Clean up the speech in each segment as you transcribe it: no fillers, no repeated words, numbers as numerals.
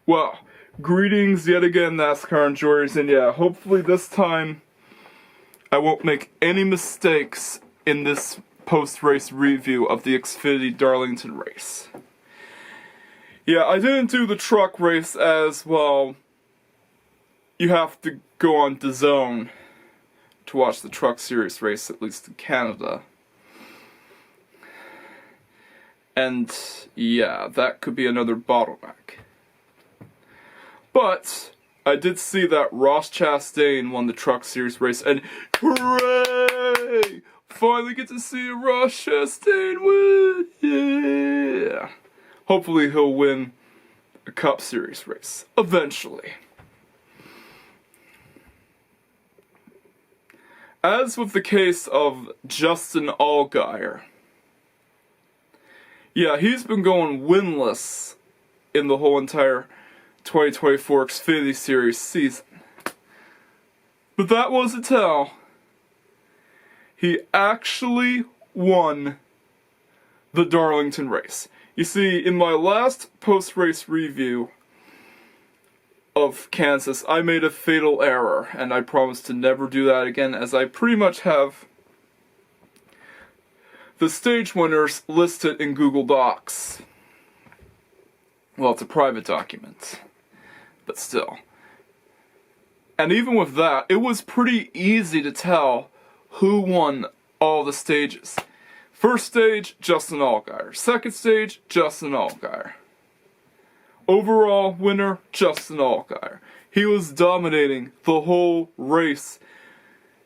Well, greetings yet again, NASCAR enjoyers, and yeah, hopefully this time I won't make any mistakes in this post-race review of the Xfinity Darlington race. Yeah, I didn't do the truck race as, well, you have to go on DAZN to watch the Truck Series race, at least in Canada. And yeah, that could be another bottleneck. But I did see that Ross Chastain won the Truck Series race, and hooray! Finally get to see a Ross Chastain win! Yeah! Hopefully he'll win a Cup Series race, eventually. As with the case of Justin Allgaier, yeah, he's been going winless in the whole entire 2024 Xfinity Series season. But that wasn't tell. He actually won the Darlington race. You see, in my last post-race review of Kansas, I made a fatal error, and I promised to never do that again, as I pretty much have the stage winners listed in Google Docs. Well, it's a private document, but still. And even with that, it was pretty easy to tell who won all the stages. First stage, Justin Allgaier. Second stage, Justin Allgaier. Overall winner, Justin Allgaier. He was dominating the whole race.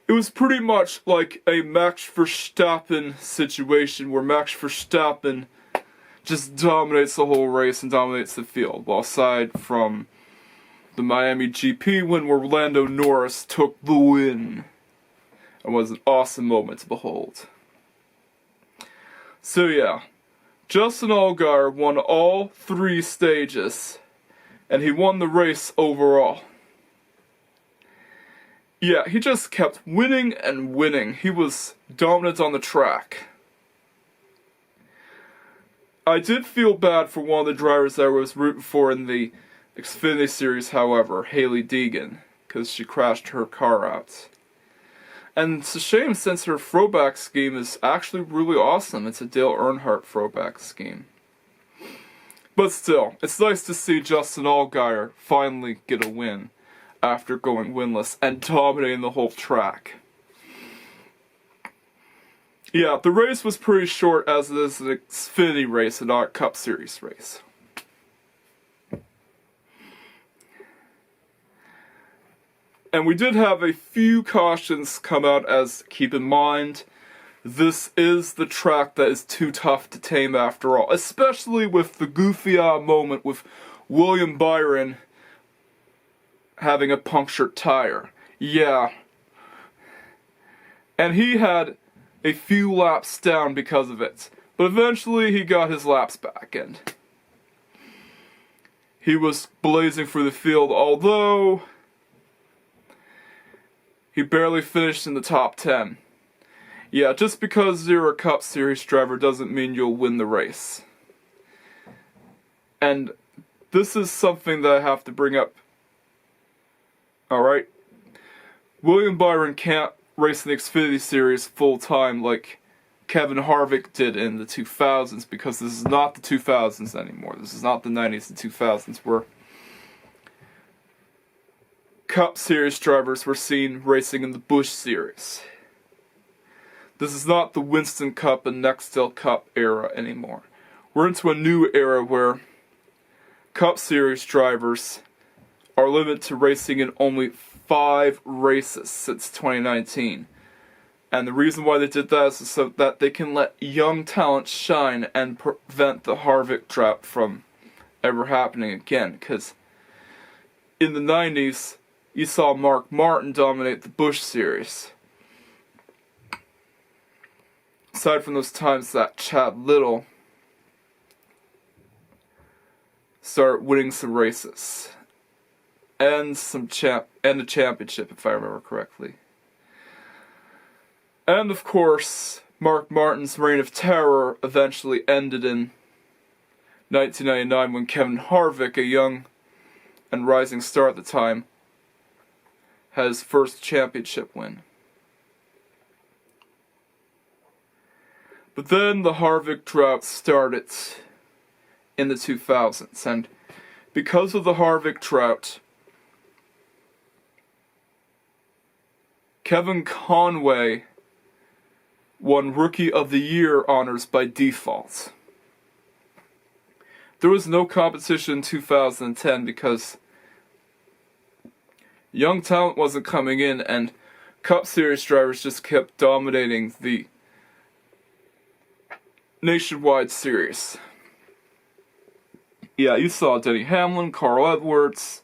It was pretty much like a Max Verstappen situation where Max Verstappen just dominates the whole race and dominates the field. Well, aside from the Miami GP win where Lando Norris took the win. It was an awesome moment to behold. So yeah, Justin Allgaier won all 3 stages, and he won the race overall. Yeah, he just kept winning and winning. He was dominant on the track. I did feel bad for one of the drivers that I was rooting for in the Xfinity Series, however, Hailie Deegan, because she crashed her car out. And it's a shame since her throwback scheme is actually really awesome. It's a Dale Earnhardt throwback scheme. But still, it's nice to see Justin Allgaier finally get a win after going winless and dominating the whole track. Yeah, the race was pretty short as it is an Xfinity race and not a Cup Series race. And we did have a few cautions come out as, keep in mind, this is the track that is too tough to tame after all. Especially with the goofy-ah moment with William Byron having a punctured tire. Yeah. And he had a few laps down because of it. But eventually he got his laps back and he was blazing for the field, although he barely finished in the top 10. Yeah, just because you're a Cup Series driver doesn't mean you'll win the race. And this is something that I have to bring up. Alright? William Byron can't race in the Xfinity Series full time like Kevin Harvick did in the 2000s, because this is not the 2000s anymore. This is not the 90s and 2000s where Cup Series drivers were seen racing in the Busch Series. This is not the Winston Cup and Nextel Cup era anymore. We're into a new era where Cup Series drivers are limited to racing in only 5 races since 2019. And the reason why they did that is so that they can let young talent shine and prevent the Harvick drought from ever happening again. Because in the 90s, you saw Mark Martin dominate the Busch Series. Aside from those times that Chad Little started winning some races. And a championship, if I remember correctly. And of course, Mark Martin's reign of terror eventually ended in 1999 when Kevin Harvick, a young and rising star at the time, had his first championship win. But then the Harvick drought started in the 2000s, and because of the Harvick drought, Kevin Conway won Rookie of the Year honors by default. There was no competition in 2010 because young talent wasn't coming in, and Cup Series drivers just kept dominating the nationwide series. Yeah, you saw Denny Hamlin, Carl Edwards,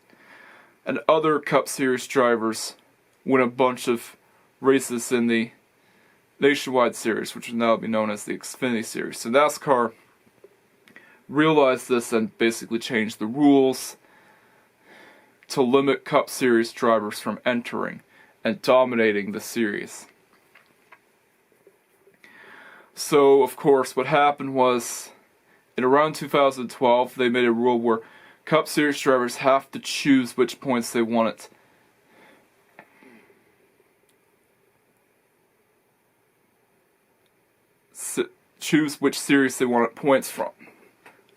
and other Cup Series drivers win a bunch of races in the nationwide series, which will now be known as the Xfinity series. So NASCAR realized this and basically changed the rules to limit Cup Series drivers from entering and dominating the series. So, of course, what happened was, in around 2012, they made a rule where Cup Series drivers have to choose which points they want choose which series they wanted points from.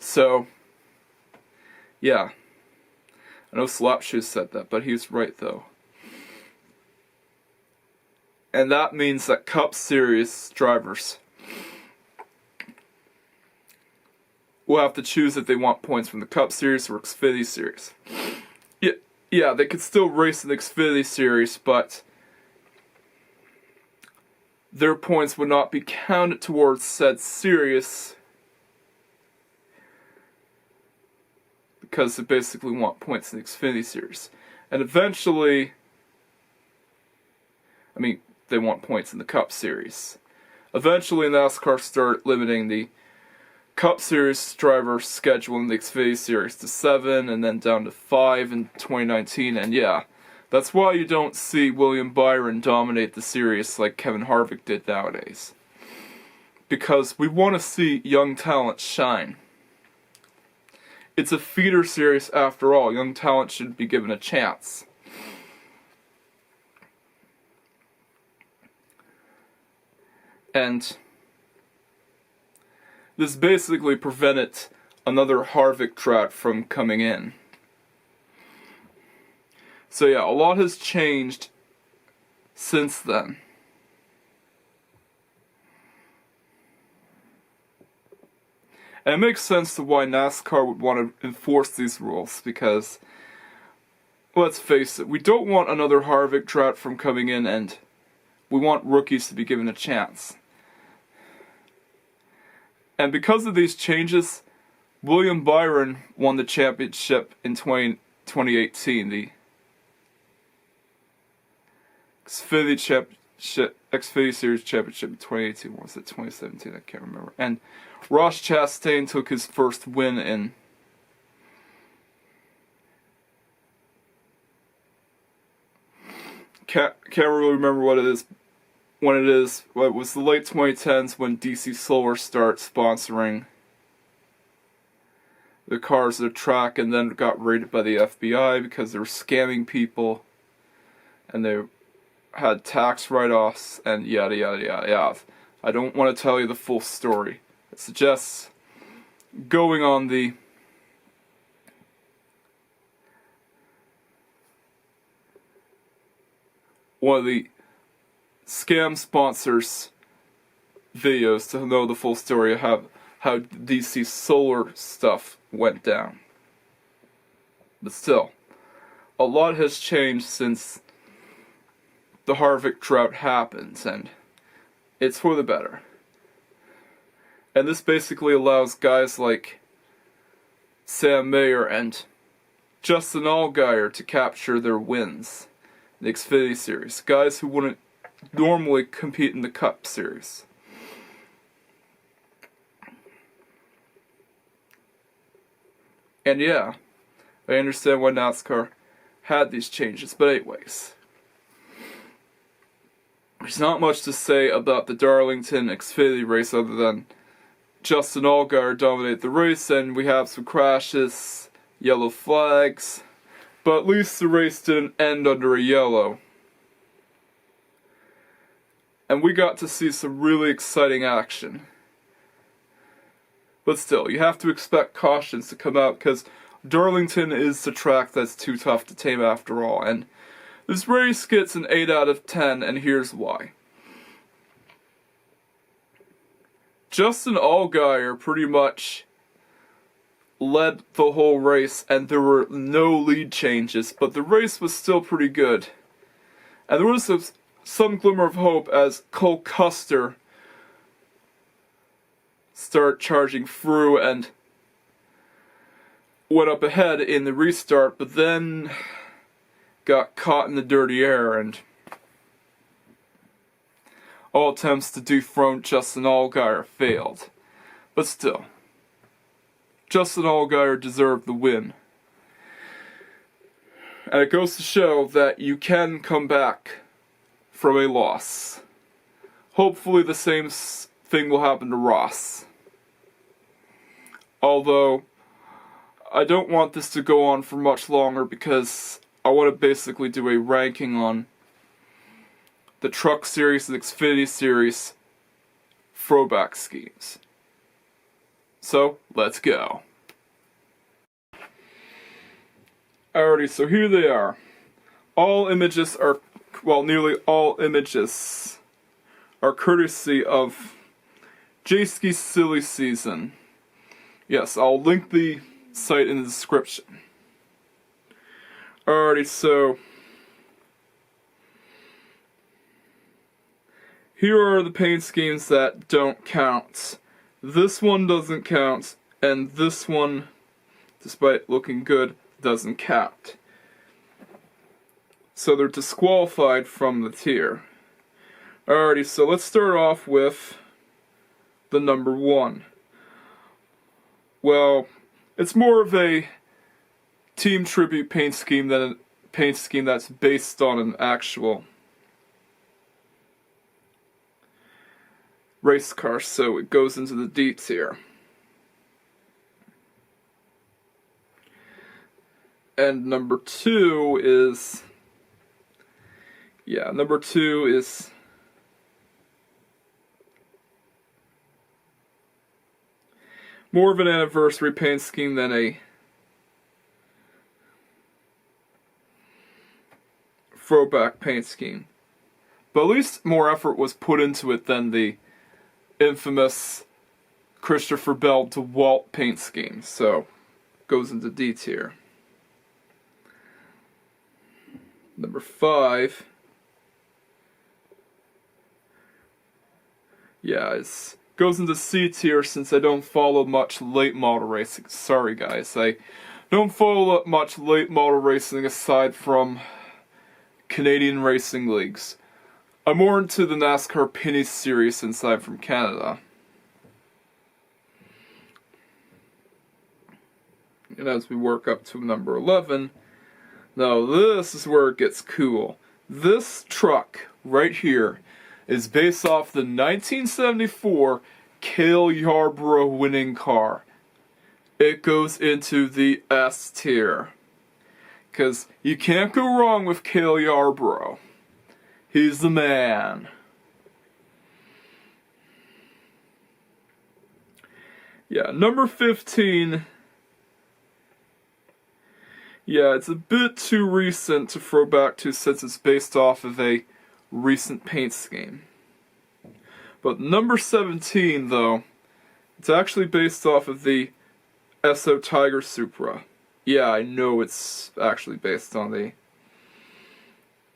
So, yeah. I know Slapshoe said that, but he's right though. And that means that Cup Series drivers will have to choose if they want points from the Cup Series or Xfinity Series. Yeah, they could still race in the Xfinity Series, but their points would not be counted towards said series because they basically want points in the Xfinity Series. And eventually, they want points in the Cup Series. Eventually, NASCAR started limiting the Cup Series driver schedule in the Xfinity Series to 7 and then down to 5 in 2019. And yeah, that's why you don't see William Byron dominate the series like Kevin Harvick did nowadays. Because we want to see young talent shine. It's a feeder series after all. Young talent should be given a chance. And this basically prevented another Harvick drought from coming in. So yeah, a lot has changed since then. And it makes sense to why NASCAR would want to enforce these rules, because, let's face it, we don't want another Harvick drought from coming in, and we want rookies to be given a chance. And because of these changes, William Byron won the championship in 2018, the Xfinity Series Championship in 2018, or was it 2017? I can't remember. And Ross Chastain took his first win in can't really remember what it is. When it is, well, it was the late 2010s when DC Solar started sponsoring the cars at the track, and then got raided by the FBI because they were scamming people, and they had tax write-offs, and yada yada yada yada. I don't want to tell you the full story. It suggests going on the one of the scam sponsors videos to know the full story of how DC Solar stuff went down. But still, a lot has changed since the Harvick drought happens, and it's for the better. And this basically allows guys like Sam Mayer and Justin Allgaier to capture their wins in the Xfinity Series. Guys who wouldn't normally compete in the Cup Series. And yeah, I understand why NASCAR had these changes, but anyways. there's not much to say about the Darlington Xfinity race other than Justin Allgaier dominated the race, and we have some crashes, yellow flags, but at least the race didn't end under a yellow. And we got to see some really exciting action. But still, you have to expect cautions to come out because Darlington is the track that's too tough to tame after all, and this race gets an 8 out of 10, and here's why. Justin Allgaier pretty much led the whole race, and there were no lead changes, but the race was still pretty good. And there was some glimmer of hope as Cole Custer started charging through and went up ahead in the restart, but then got caught in the dirty air, and all attempts to dethrone Justin Allgaier failed. But still, Justin Allgaier deserved the win. And it goes to show that you can come back from a loss. Hopefully the same thing will happen to Ross. Although, I don't want this to go on for much longer because I want to basically do a ranking on the Truck Series and Xfinity Series throwback schemes. So, let's go. Alrighty, so here they are. All images are, well, nearly all images are courtesy of J-Ski Silly Season. Yes, I'll link the site in the description. Alrighty, so here are the paint schemes that don't count. This one doesn't count, and this one, despite looking good, doesn't count. So they're disqualified from the tier. Alrighty, so let's start off with the number 1. Well, it's more of a team tribute paint scheme than a paint scheme that's based on an actual race car, so it goes into the D tier. And number 2 is, more of an anniversary paint scheme than a throwback paint scheme. But at least more effort was put into it than the infamous Christopher Bell DeWalt paint scheme, so goes into D tier. Number 5, it goes into C tier since I don't follow much late model racing. Sorry guys, I don't follow much late model racing aside from Canadian racing leagues. I'm more into the NASCAR Penny Series since I'm from Canada. And as we work up to number 11, now this is where it gets cool. This truck right here is based off the 1974 Cale Yarborough winning car. It goes into the S tier. Because you can't go wrong with Cale Yarborough. He's the man. Yeah, number 15. Yeah, it's a bit too recent to throw back to since it's based off of a recent paint scheme. But number 17, though, it's actually based off of the SO Tiger Supra. Yeah, I know it's actually based on the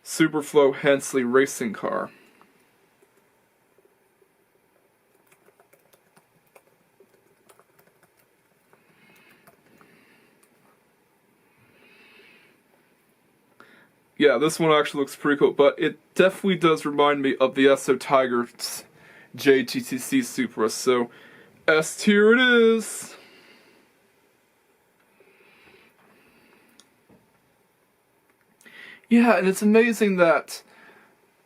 Superflow Hensley racing car. Yeah, this one actually looks pretty cool, but it definitely does remind me of the SO Tiger's JTTC Supra, so S tier it is. Yeah, and it's amazing that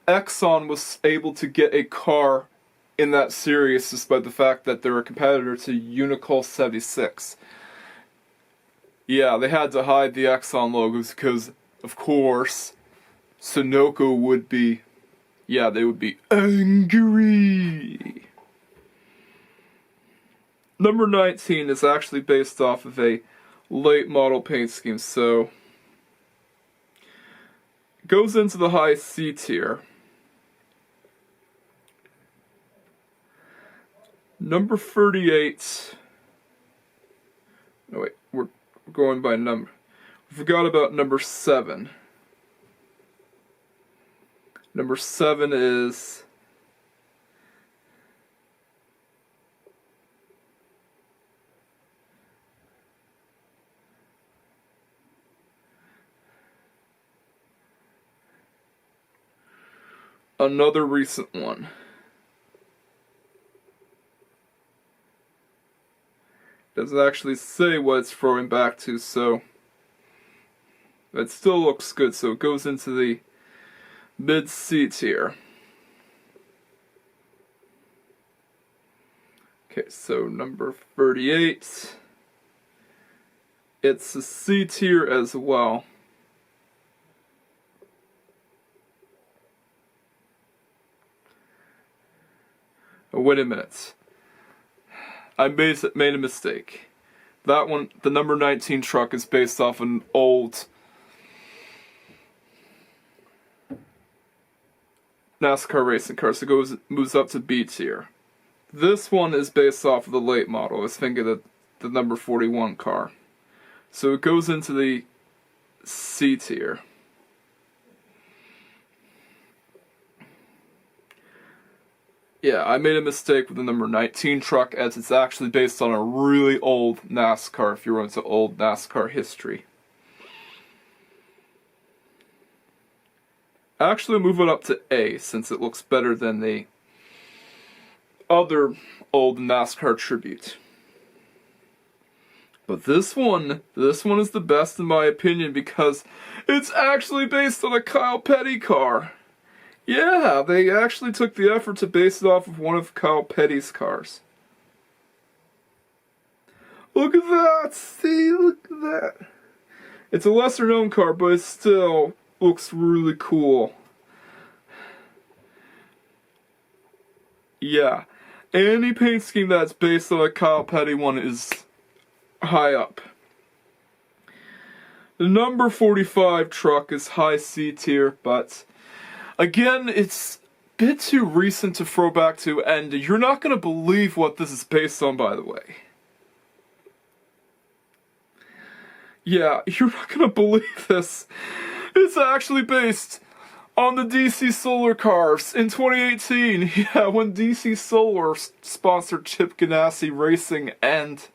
Exxon was able to get a car in that series despite the fact that they're a competitor to Unicol 76. Yeah, they had to hide the Exxon logos because, of course, Sunoco would be, yeah, they would be angry. Number 19 is actually based off of a late model paint scheme, so it goes into the high C tier. Number 38. No, wait, we're going by number. We forgot about number 7. Number 7 is another recent one. Doesn't actually say what it's throwing back to, so it still looks good, so it goes into the mid C tier. Okay, so number 38. It's a C tier as well. Oh, wait a minute. I made a mistake. That one, the number 19 truck, is based off an old NASCAR racing car, so it moves up to B tier. This one is based off of the late model. I was thinking of the number 41 car. So it goes into the C tier. Yeah, I made a mistake with the number 19 truck, as it's actually based on a really old NASCAR, if you're into old NASCAR history. Actually, move it up to A, since it looks better than the other old NASCAR tribute. But this one is the best in my opinion, because it's actually based on a Kyle Petty car. Yeah, they actually took the effort to base it off of one of Kyle Petty's cars. Look at that! See, look at that! It's a lesser known car, but it still looks really cool. Yeah, any paint scheme that's based on a Kyle Petty one is high up. The number 45 truck is high C tier, but again, it's a bit too recent to throw back to, and you're not going to believe what this is based on, by the way. Yeah, you're not going to believe this. It's actually based on the DC Solar cars in 2018. Yeah, when DC Solar sponsored Chip Ganassi Racing and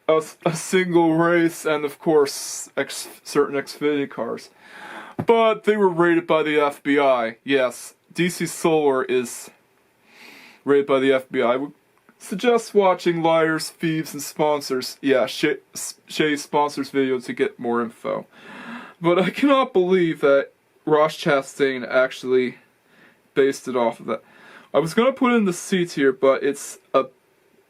a single race, and of course, certain Xfinity cars. But they were rated by the FBI. Yes, DC Solar is rated by the FBI. I would suggest watching Liars, Thieves, and Sponsors. Yeah, Shay's Sponsors video to get more info. But I cannot believe that Ross Chastain actually based it off of that. I was going to put it in the C tier, but it's a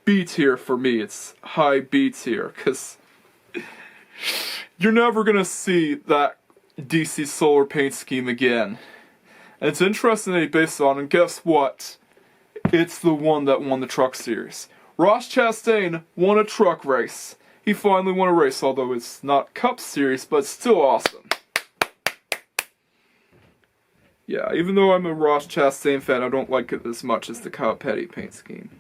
B tier for me. It's high B tier, because you're never going to see that DC Solar paint scheme again. And it's interesting that he based it on, and guess what? It's the one that won the truck series. Ross Chastain won a truck race. He finally won a race, although it's not Cup Series, but still awesome. Yeah, even though I'm a Ross Chastain fan, I don't like it as much as the Kyle Petty paint scheme.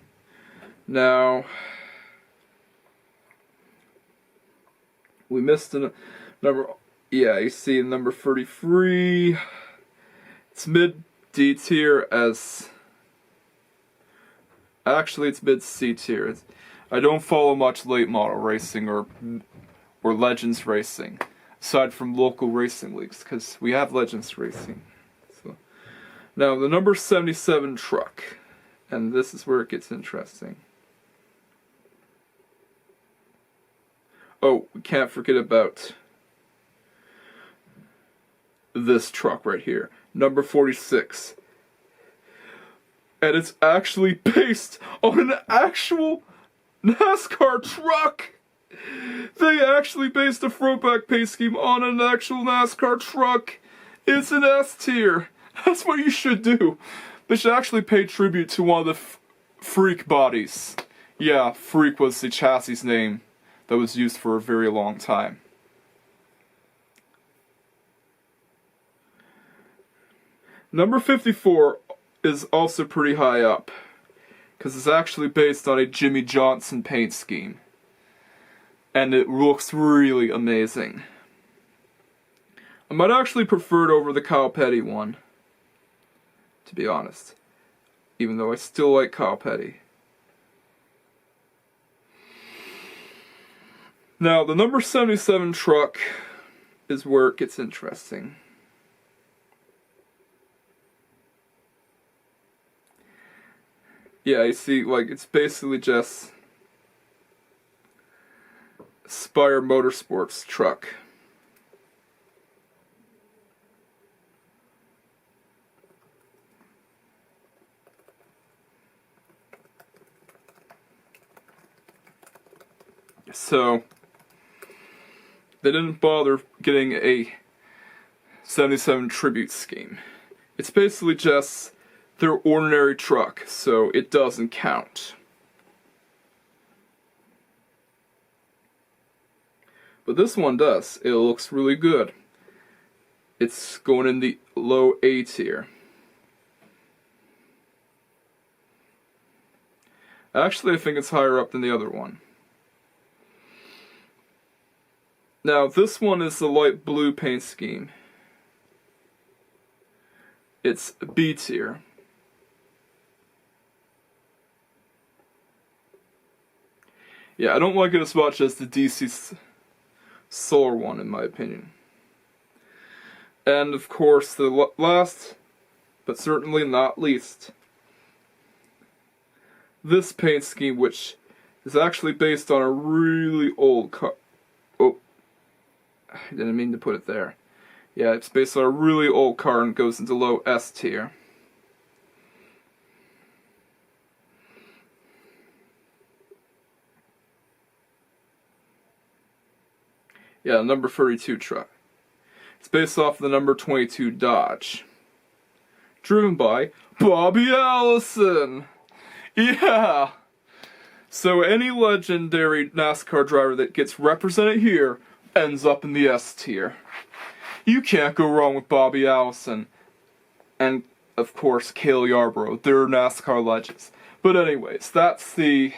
Now, we missed a number. Yeah, you see number 33. It's mid D tier as. Actually, it's mid C tier. I don't follow much late model racing or Legends racing, aside from local racing leagues, because we have Legends racing. So, now the number 77 truck, and this is where it gets interesting. Oh, we can't forget about this truck right here, number 46. And it's actually based on an actual NASCAR truck! They actually based a throwback paint scheme on an actual NASCAR truck! It's an S tier! That's what you should do! They should actually pay tribute to one of the Freak bodies. Yeah, Freak was the chassis name that was used for a very long time. Number 54 is also pretty high up, because it's actually based on a Jimmy Johnson paint scheme. And it looks really amazing. I might actually prefer it over the Kyle Petty one, to be honest. Even though I still like Kyle Petty. Now, the number 77 truck is where it gets interesting. Yeah, you see, like, it's basically just Spire Motorsports truck. So, they didn't bother getting a 77 tribute scheme. It's basically just their ordinary truck, so it doesn't count. But this one does. It looks really good. It's going in the low A tier. Actually, I think it's higher up than the other one. Now, this one is the light blue paint scheme. It's B tier. Yeah, I don't like it as much as the DC Solar one, in my opinion. And, of course, the last, but certainly not least, this paint scheme, which is actually based on a really old car. Oh, I didn't mean to put it there. Yeah, it's based on a really old car and goes into low S tier. Yeah, number 32 truck. It's based off the number 22 Dodge. Driven by Bobby Allison! Yeah! So any legendary NASCAR driver that gets represented here ends up in the S tier. You can't go wrong with Bobby Allison. And, of course, Cale Yarborough. They're NASCAR legends. But anyways, that's the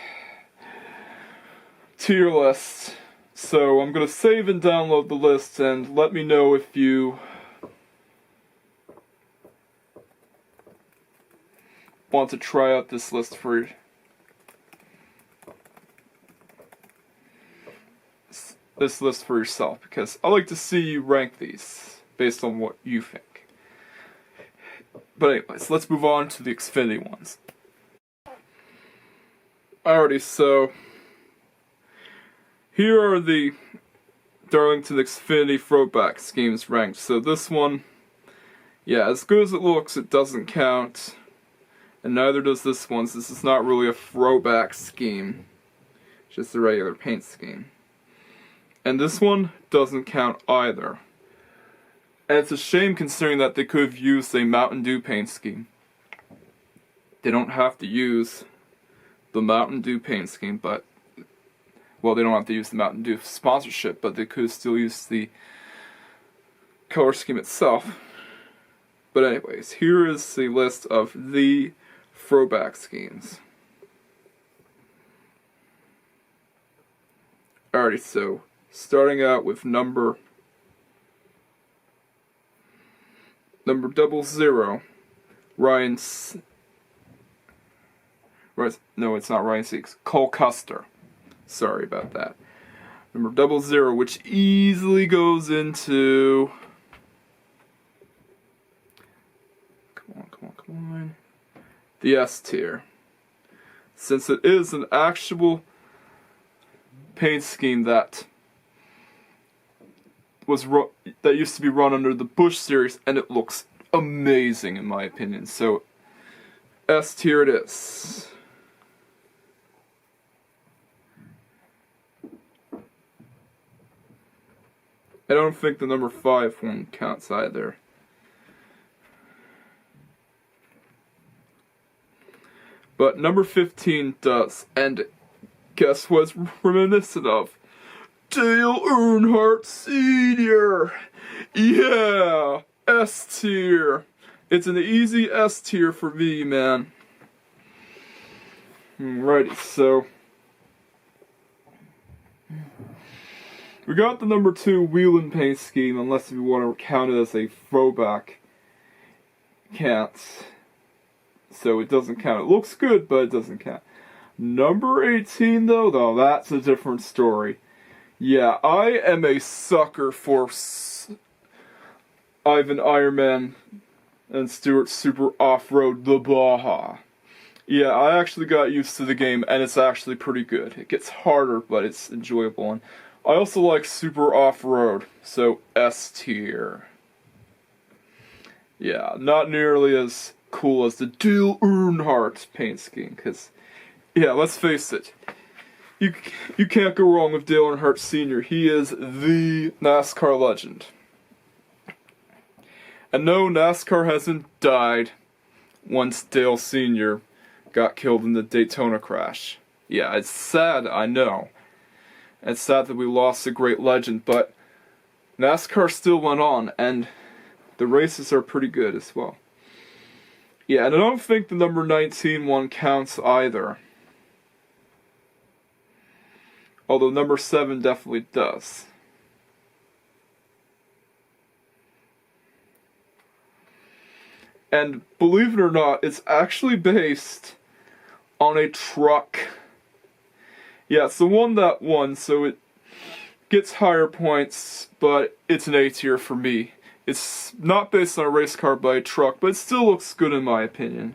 tier list. So I'm going to save and download the list, and let me know if you want to try out this list for yourself, because I like to see you rank these based on what you think. But anyways, let's move on to the Xfinity ones. Alrighty, so here are the Darlington Xfinity Throwback schemes ranked. So this one, yeah, as good as it looks, it doesn't count. And neither does this one, since this is not really a throwback scheme. Just a regular paint scheme. And this one doesn't count either. And it's a shame considering that they could have used a Mountain Dew paint scheme. They don't have to use the Mountain Dew paint scheme, but well, they don't have to use the Mountain Dew sponsorship, but they could still use the color scheme itself. But anyways, here is the list of the throwback schemes. Alrighty, so starting out with number 00, no, it's not Ryan Seeks, Cole Custer. Sorry about that. Number 00, which easily goes into, come on, the S tier. Since it is an actual paint scheme that that used to be run under the Busch series, and it looks amazing in my opinion. So S tier it is. I don't think the number 5 one counts either. But number 15 does, and guess what's reminiscent of? Dale Earnhardt Sr. Yeah, S tier. It's an easy S tier for me, man. Alrighty, so we got the number 2 wheel and paint scheme, unless you want to count it as a throwback. Can't. So it doesn't count. It looks good, but it doesn't count. Number 18, though, that's a different story. Yeah, I am a sucker for Ivan Ironman and Stuart Super Off-Road the Baja. Yeah, I actually got used to the game, and it's actually pretty good. It gets harder, but it's enjoyable. And I also like Super Off-Road, so S tier. Yeah, not nearly as cool as the Dale Earnhardt paint scheme, because, yeah, let's face it, you can't go wrong with Dale Earnhardt Sr. He is the NASCAR legend. And no, NASCAR hasn't died once Dale Sr. got killed in the Daytona crash. Yeah, it's sad, I know. It's sad that we lost a great legend, but NASCAR still went on, and the races are pretty good as well. Yeah, and I don't think the number 19 one counts either. Although number 7 definitely does. And believe it or not, it's actually based on a truck. Yeah, it's the one that won, so it gets higher points, but it's an A tier for me. It's not based on a race car by a truck, but it still looks good in my opinion.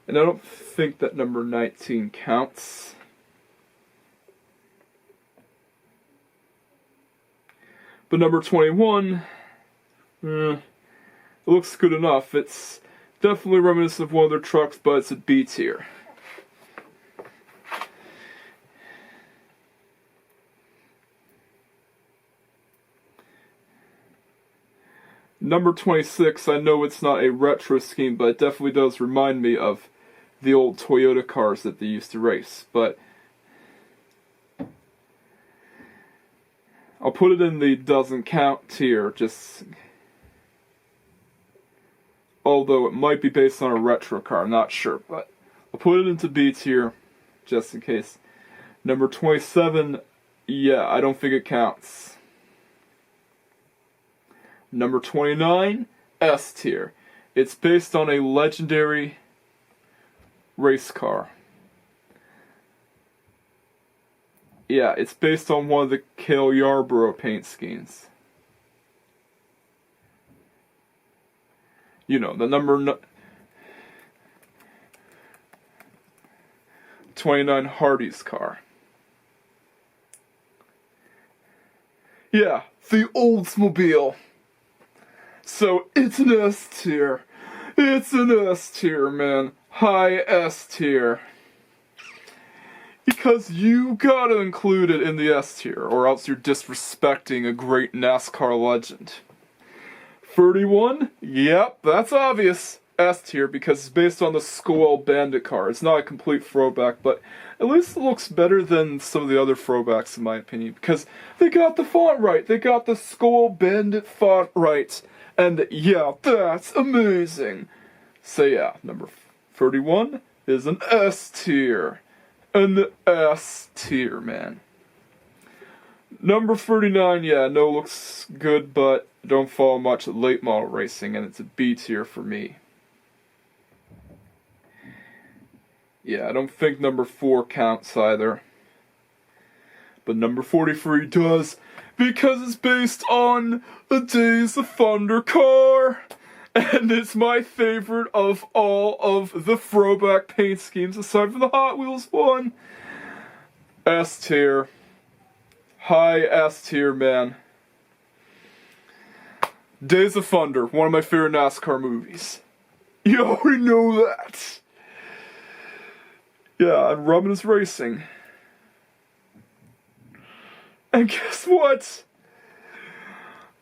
And I don't think that number 19 counts. But number 21, it looks good enough. It's definitely reminiscent of one of their trucks, but it's a B tier. Number 26, I know it's not a retro scheme, but it definitely does remind me of the old Toyota cars that they used to race. But I'll put it in the doesn't count tier, just although it might be based on a retro car, I'm not sure, but I'll put it into B tier, just in case. Number 27, yeah, I don't think it counts. Number 29, S tier. It's based on a legendary race car. Yeah, it's based on one of the Cale Yarborough paint schemes. You know, the number 29 Hardy's car. Yeah, the Oldsmobile. So it's an S tier. It's an S tier, man. High S tier. Because you gotta include it in the S tier, or else you're disrespecting a great NASCAR legend. 31? Yep, that's obvious. S tier, because it's based on the Skull Bandit car. It's not a complete throwback, but at least it looks better than some of the other throwbacks, in my opinion, because they got the font right. They got the Skull Bandit font right. And yeah, that's amazing. So yeah, number 31 is an S tier. An S tier, man. Number 39, yeah, no, looks good, but don't follow much late model racing, and it's a B tier for me. Yeah, I don't think number 4 counts either. But number 43 does, because it's based on a Days of Thunder car. And it's my favorite of all of the throwback paint schemes, aside from the Hot Wheels one. S tier. High S tier, man. Days of Thunder, one of my favorite NASCAR movies. You already know that. Yeah, and Robin is racing. And guess what?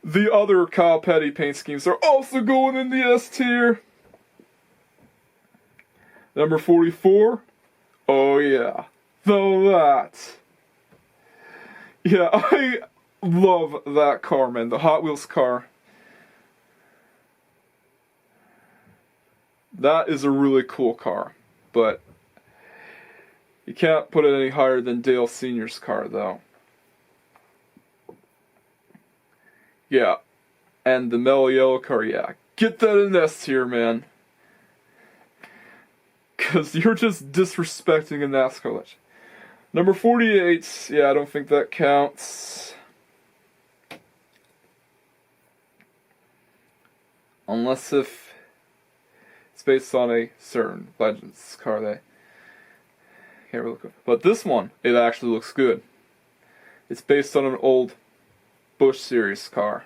The other Kyle Petty paint schemes are also going in the S tier. Number 44. Oh yeah. That. Yeah, I love that car, man. The Hot Wheels car. That is a really cool car. But you can't put it any higher than Dale Sr.'s car, though. Yeah. And the mellow yellow car, yeah. Get that in S tier, man. Because you're just disrespecting a NASCAR legend. Number 48, yeah, I don't think that counts. Unless if it's based on a certain Legends car, they can't really look good. But this one, it actually looks good. It's based on an old Busch Series car.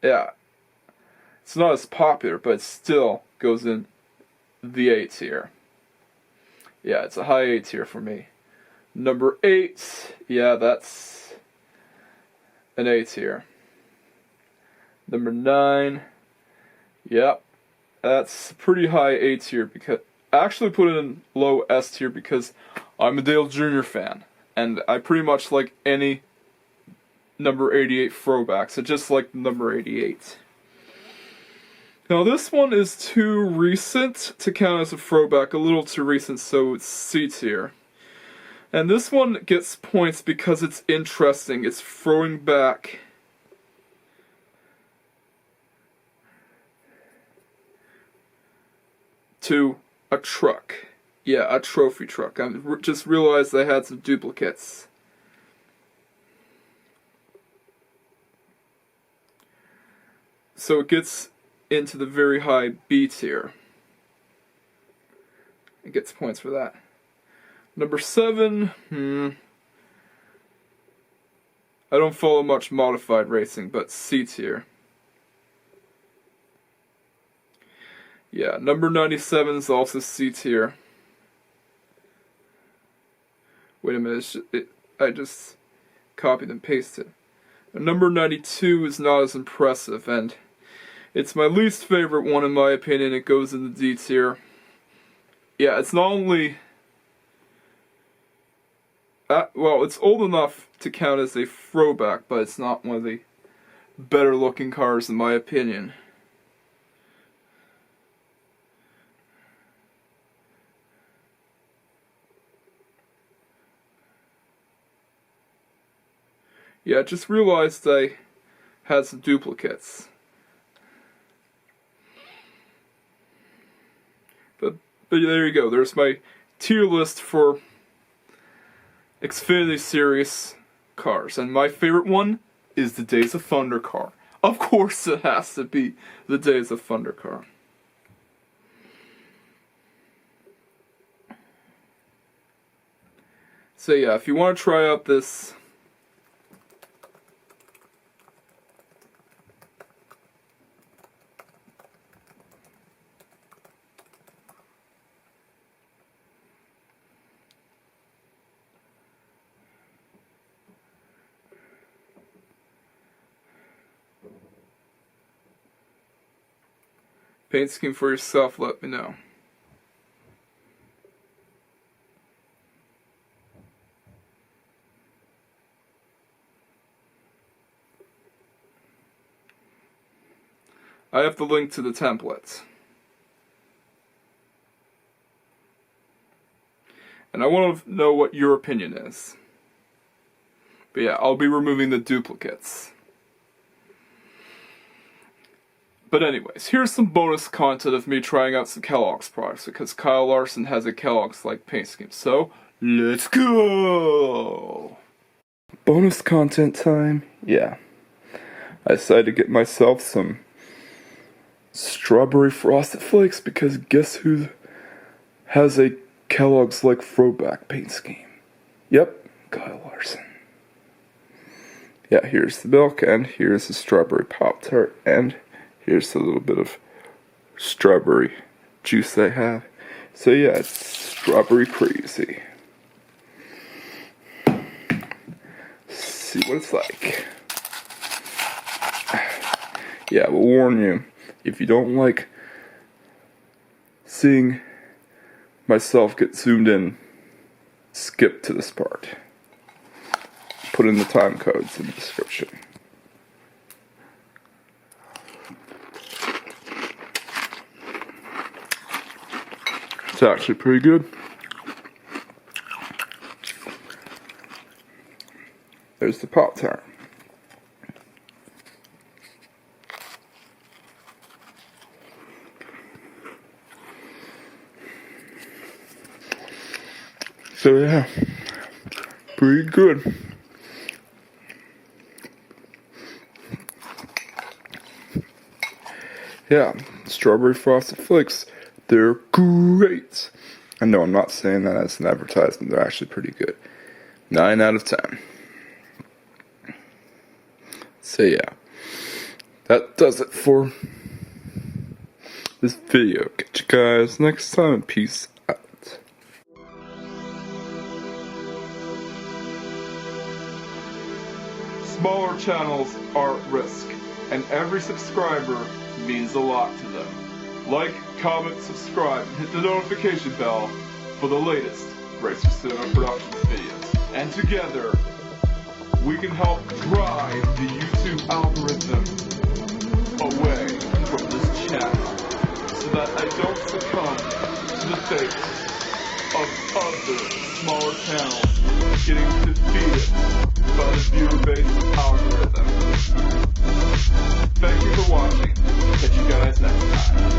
Yeah. It's not as popular, but it still goes in the A tier. Yeah, it's a high A tier for me. Number 8, yeah, that's an A tier. Number 9, yep, that's pretty high A tier because I actually put it in low S tier because I'm a Dale Jr. fan, and I pretty much like any number 88 throwbacks. I just like number 88. Now this one is too recent to count as a throwback, a little too recent, so it's C tier. And this one gets points because it's interesting. It's throwing back to a truck. Yeah, a trophy truck. I just realized I had some duplicates. So it gets into the very high B tier. It gets points for that. Number 7, I don't follow much modified racing, but C tier. Yeah, number 97 is also C tier. Wait a minute, I just copied and pasted. Number 92 is not as impressive, and it's my least favorite one in my opinion. It goes in the D tier. Yeah, it's not only... well, it's old enough to count as a throwback, but it's not one of the better looking cars in my opinion. Yeah, I just realized I had some duplicates. But there you go. There's my tier list for Xfinity Series cars. And my favorite one is the Days of Thunder car. Of course it has to be the Days of Thunder car. So yeah, if you want to try out this paint scheme for yourself, let me know. I have the link to the templates. And I want to know what your opinion is. But yeah, I'll be removing the duplicates. But anyways, here's some bonus content of me trying out some Kellogg's products, because Kyle Larson has a Kellogg's-like paint scheme. So, let's go! Bonus content time? Yeah. I decided to get myself some strawberry frosted flakes, because guess who has a Kellogg's-like throwback paint scheme? Yep, Kyle Larson. Yeah, here's the milk, and here's the strawberry Pop-Tart, and here's a little bit of strawberry juice they have. So yeah, it's strawberry crazy. See what it's like. Yeah, we'll warn you, if you don't like seeing myself get zoomed in, skip to this part. Put in the time codes in the description. It's actually pretty good. There's the Pop-Tart. So yeah, pretty good. Yeah, strawberry frosted flakes, they're great. I know I'm not saying that as an advertisement, they're actually pretty good. 9 out of 10. So yeah, that does it for this video. Catch you guys next time. Peace out. Smaller channels are at risk, and every subscriber means a lot to them. Like, comment, subscribe, and hit the notification bell for the latest Racer Cinema Productions videos. And together, we can help drive the YouTube algorithm away from this channel so that I don't succumb to the fate of other smaller channels getting defeated by the viewer-based algorithm. Thank you for watching. Catch you guys next time.